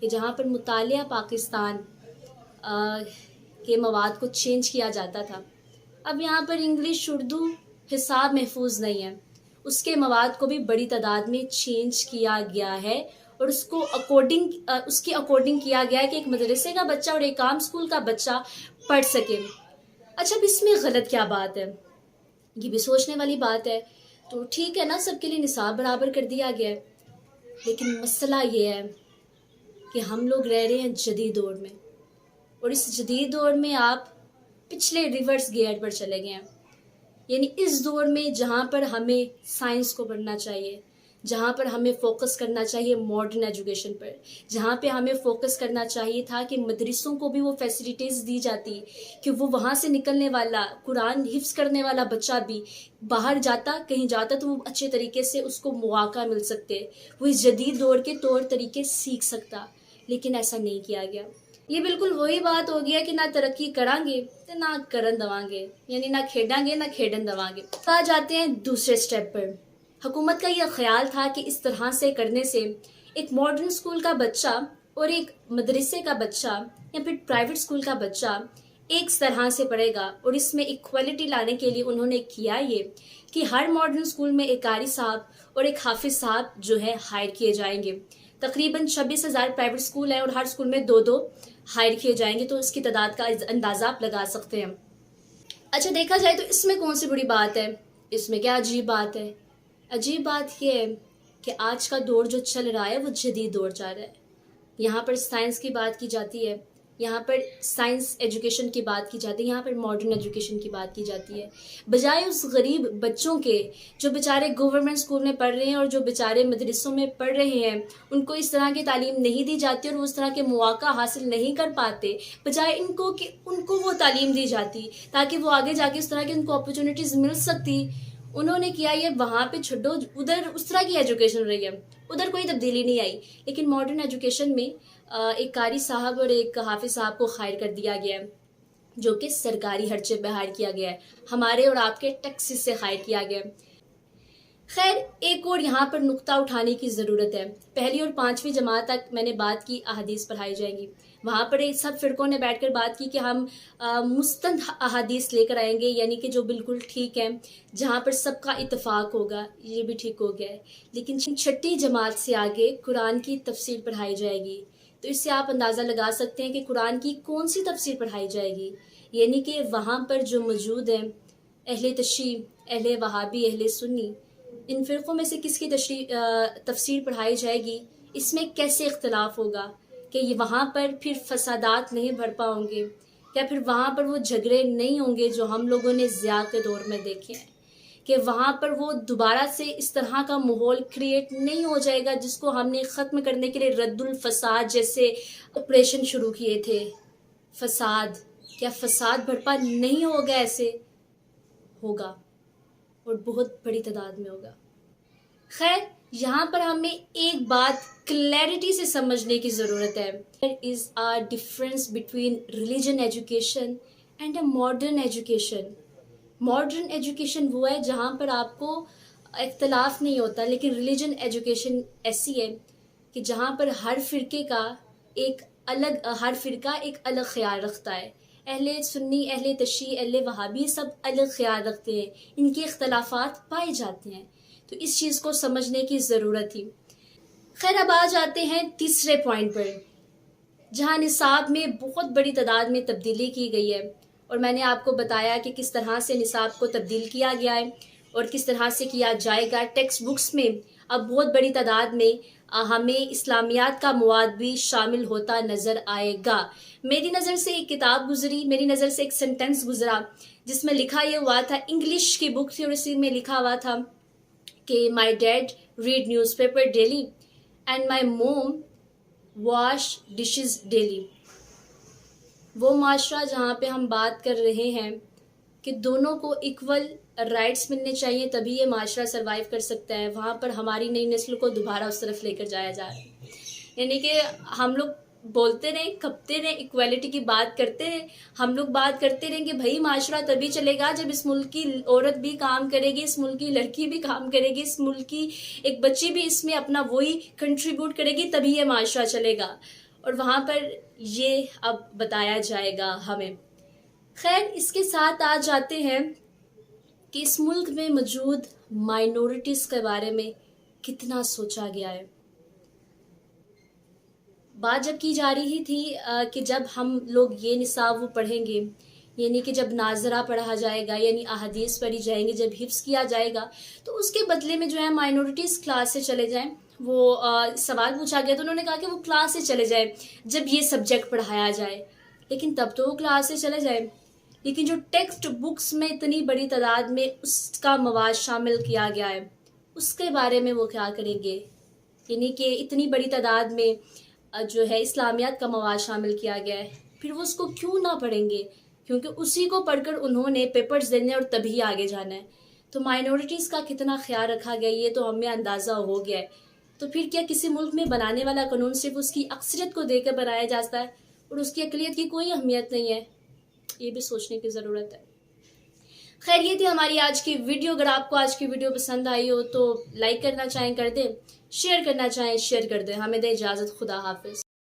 کہ جہاں پر مطالعہ پاکستان کے مواد کو چینج کیا جاتا تھا، اب یہاں پر انگلش، اردو، حساب محفوظ نہیں ہے، اس کے مواد کو بھی بڑی تعداد میں چینج کیا گیا ہے، اور اس کے اکارڈنگ کیا گیا ہے کہ ایک مدرسے کا بچہ اور ایک عام اسکول کا بچہ پڑھ سکے۔ اچھا، اب اس میں غلط کیا بات ہے؟ یہ بھی سوچنے والی بات ہے۔ تو ٹھیک ہے نا، سب کے لیے نصاب برابر کر دیا گیا ہے، لیکن مسئلہ یہ ہے کہ ہم لوگ رہ رہے ہیں جدید دور میں، اور اس جدید دور میں آپ پچھلے ریورس گیئر پر چلے گئے ہیں۔ یعنی اس دور میں جہاں پر ہمیں سائنس کو پڑھنا چاہیے، جہاں پر ہمیں فوکس کرنا چاہیے ماڈرن ایجوکیشن پر، جہاں پہ ہمیں فوکس کرنا چاہیے تھا کہ مدرسوں کو بھی وہ فیسلٹیز دی جاتی کہ وہ وہاں سے نکلنے والا قرآن حفظ کرنے والا بچہ بھی باہر جاتا، کہیں جاتا تو وہ اچھے طریقے سے اس کو مواقع مل سکتے، وہ اس جدید دور کے طور طریقے سیکھ سکتا، لیکن ایسا نہیں کیا گیا۔ یہ بالکل وہی بات ہو گیا کہ نہ ترقی کریں گے تو نہ کرن دواں گے، یعنی نہ کھیڈاں گے نہ کھیڈن دواں گے۔ آ جاتے ہیں دوسرے سٹیپ پر۔ حکومت کا یہ خیال تھا کہ اس طرح سے کرنے سے ایک ماڈرن اسکول کا بچہ اور ایک مدرسے کا بچہ یا پھر پرائیویٹ اسکول کا بچہ ایک طرح سے پڑھے گا، اور اس میں ایکوالٹی لانے کے لیے انہوں نے کیا یہ کہ ہر ماڈرن اسکول میں ایک قاری صاحب اور ایک حافظ صاحب جو ہے ہائر کیے جائیں گے۔ تقریباً 26,000 پرائیویٹ اسکول ہیں اور ہر اسکول میں 2 ہائر کیے جائیں گے، تو اس کی تعداد کا اندازہ آپ لگا سکتے ہیں۔ اچھا، دیکھا جائے تو اس میں کون سی بڑی بات ہے؟ اس میں کیا عجیب بات ہے؟ عجیب بات یہ ہے کہ آج کا دور جو چل رہا ہے وہ جدید دور چل رہا ہے۔ یہاں پر سائنس کی بات کی جاتی ہے، یہاں پر سائنس ایجوکیشن کی بات کی جاتی ہے، یہاں پر ماڈرن ایجوکیشن کی بات کی جاتی ہے، بجائے اس غریب بچوں کے جو بیچارے گورنمنٹ اسکول میں پڑھ رہے ہیں اور جو بیچارے مدرسوں میں پڑھ رہے ہیں، ان کو اس طرح کی تعلیم نہیں دی جاتی اور وہ اس طرح کے مواقع حاصل نہیں کر پاتے، بجائے ان کو کہ ان کو وہ تعلیم دی جاتی تاکہ وہ آگے جا کے اس طرح کی ان کو اپرچونیٹیز مل سکتی۔ انہوں نے کیا یہ وہاں پہ چھڈو، ادھر اس طرح کی ایجوکیشن رہی ہے، ادھر کوئی تبدیلی نہیں آئی، لیکن ماڈرن ایجوکیشن میں ایک قاری صاحب اور ایک حافظ صاحب کو ہائر کر دیا گیا ہے، جو کہ سرکاری خرچے پہ ہائر کیا گیا ہے، ہمارے اور آپ کے ٹیکسز سے ہائر کیا گیا ہے۔ خیر، ایک اور یہاں پر نقطہ اٹھانے کی ضرورت ہے۔ 1 اور 5ویں جماعت تک میں نے بات کی احادیث پڑھائی جائیں گی، وہاں پر سب فرقوں نے بیٹھ کر بات کی کہ ہم مستند احادیث لے کر آئیں گے، یعنی کہ جو بالکل ٹھیک ہے، جہاں پر سب کا اتفاق ہوگا، یہ بھی ٹھیک ہو گیا ہے۔ لیکن 6ٹھی جماعت سے آگے قرآن کی تفسیر پڑھائی جائے گی، تو اس سے آپ اندازہ لگا سکتے ہیں کہ قرآن کی کون سی تفسیر پڑھائی جائے گی، یعنی کہ وہاں پر جو موجود ہیں اہل تشیع، اہل وہابی، اہل سنی، ان فرقوں میں سے کس کی تفسیر پڑھائی جائے گی، اس میں کیسے اختلاف ہوگا کہ یہ وہاں پر پھر فسادات نہیں بھرپا ہوں گے، یا پھر وہاں پر وہ جھگڑے نہیں ہوں گے جو ہم لوگوں نے ضیاء کے دور میں دیکھے ہیں، کہ وہاں پر وہ دوبارہ سے اس طرح کا ماحول کریٹ نہیں ہو جائے گا جس کو ہم نے ختم کرنے کے لیے رد الفساد جیسے آپریشن شروع کیے تھے۔ فساد، کیا فساد بھرپا نہیں ہوگا؟ ایسے ہوگا اور بہت بڑی تعداد میں ہوگا۔ خیر، یہاں پر ہمیں ایک بات کلیئرٹی سے سمجھنے کی ضرورت ہے۔ There is a difference between religion education and a modern education۔ Modern education وہ ہے جہاں پر آپ کو اختلاف نہیں ہوتا، لیکن ریلیجن ایجوکیشن ایسی ہے کہ جہاں پر ہر فرقہ ایک الگ خیال رکھتا ہے۔ اہل سنی، اہل تشیع، اہل وہابی سب الگ خیال رکھتے ہیں، ان کے اختلافات پائے جاتے ہیں، تو اس چیز کو سمجھنے کی ضرورت تھی۔ خیر، اب آ جاتے ہیں تیسرے پوائنٹ پر، جہاں نصاب میں بہت بڑی تعداد میں تبدیلی کی گئی ہے، اور میں نے آپ کو بتایا کہ کس طرح سے نصاب کو تبدیل کیا گیا ہے اور کس طرح سے کیا جائے گا۔ ٹیکسٹ بکس میں اب بہت بڑی تعداد میں ہمیں اسلامیات کا مواد بھی شامل ہوتا نظر آئے گا۔ میری نظر سے ایک کتاب گزری، میری نظر سے ایک سینٹنس گزرا جس میں لکھا یہ ہوا تھا، انگلش کی بک تھی اور اسی میں لکھا ہوا تھا کہ my dad read newspaper daily and my mom wash dishes daily. وہ معاشرہ جہاں پہ ہم بات کر رہے ہیں کہ دونوں کو ایکول رائٹس ملنے چاہیے تبھی یہ معاشرہ سروائیو کر سکتا ہے، وہاں پر ہماری نئی نسل کو دوبارہ اس طرف لے کر جایا جا رہا ہے۔ یعنی کہ ہم لوگ بولتے رہیں، کھپتے رہیں، ایکویلٹی کی بات کرتے رہیں، ہم لوگ بات کرتے رہیں کہ بھائی معاشرہ تبھی چلے گا جب اس ملک کی عورت بھی کام کرے گی، اس ملک کی لڑکی بھی کام کرے گی، اس ملک کی ایک بچی بھی اس میں اپنا وہی کنٹریبیوٹ کرے گی، تبھی یہ معاشرہ چلے گا۔ اور وہاں پر یہ اب بتایا جائے گا ہمیں. خیر اس کے ساتھ آ جاتے ہیں کہ اس ملک میں موجود مائنورٹیز کے بارے میں کتنا سوچا گیا ہے. بات جب کی جا رہی تھی کہ جب ہم لوگ یہ نصاب وہ پڑھیں گے، یعنی کہ جب ناظرہ پڑھا جائے گا، یعنی احادیث پڑھی جائیں گے، جب حفظ کیا جائے گا، تو اس کے بدلے میں جو ہے مائنورٹیز کلاس سے چلے جائیں. وہ سوال پوچھا گیا تو انہوں نے کہا کہ وہ کلاس سے چلے جائیں جب یہ سبجیکٹ پڑھایا جائے. لیکن تب تو وہ کلاس سے چلے جائیں، لیکن جو ٹیکسٹ بکس میں اتنی بڑی تعداد میں اس کا مواد شامل کیا گیا ہے، اس کے بارے میں وہ کیا کریں گے؟ یعنی کہ اتنی بڑی تعداد میں جو ہے اسلامیات کا مواد شامل کیا گیا ہے، پھر وہ اس کو کیوں نہ پڑھیں گے؟ کیونکہ اسی کو پڑھ کر انہوں نے پیپرز دینے اور تبھی آگے جانا ہے. تو مائنورٹیز کا کتنا خیال رکھا گیا یہ تو ہمیں اندازہ ہو گیا ہے. تو پھر کیا کسی ملک میں بنانے والا قانون صرف اس کی اکثریت کو دے کر بنایا جاتا ہے اور اس کی اقلیت کی کوئی اہمیت نہیں ہے؟ یہ بھی سوچنے کی ضرورت ہے. خیر یہ تھی ہماری آج کی ویڈیو. اگر آپ کو آج کی ویڈیو پسند آئی ہو تو لائک کرنا چاہیں کر دیں، شیئر کرنا چاہیں شیئر کر دیں. ہمیں دیں اجازت. خدا حافظ.